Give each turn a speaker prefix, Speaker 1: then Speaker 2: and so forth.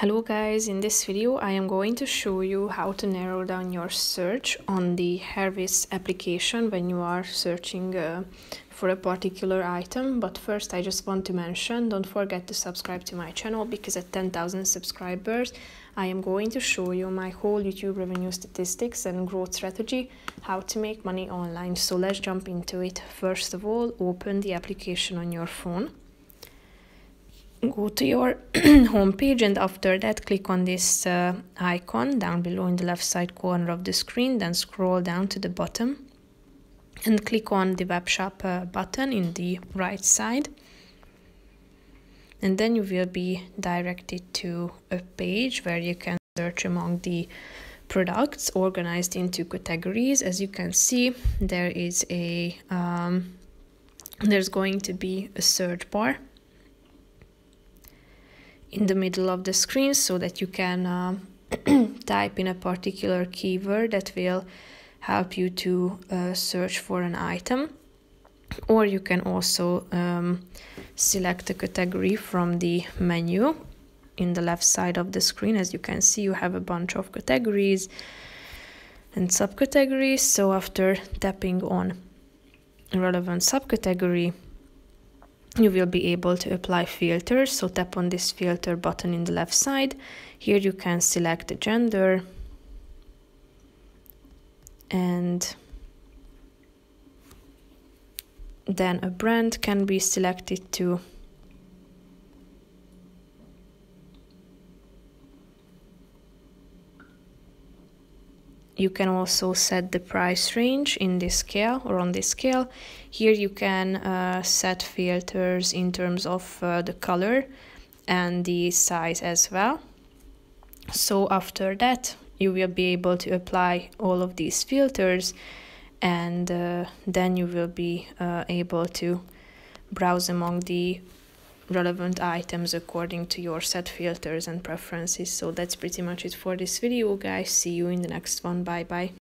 Speaker 1: Hello guys, in this video I am going to show you how to narrow down your search on the Hervis application when you are searching for a particular item. But first I just want to mention, don't forget to subscribe to my channel, because at 10,000 subscribers I am going to show you my whole YouTube revenue statistics and growth strategy, how to make money online. So let's jump into it. First of all, open the application on your phone. Go to your home page, and after that click on this icon down below in the left side corner of the screen. Then scroll down to the bottom and click on the web shop button in the right side, and then you will be directed to a page where you can search among the products organized into categories. As you can see, there is a there's going to be a search bar in the middle of the screen, so that you can type in a particular keyword that will help you to search for an item. Or you can also select a category from the menu in the left side of the screen. As you can see, you have a bunch of categories and subcategories. So after tapping on a relevant subcategory, you will be able to apply filters. So tap on this filter button in the left side. Here you can select a gender, and then a brand can be selected too. You can also set the price range in this scale or on this scale. Here you can set filters in terms of the color and the size as well. So after that, you will be able to apply all of these filters, and then you will be able to browse among the relevant items according to your set filters and preferences. So that's pretty much it for this video, guys. See you in the next one. Bye bye.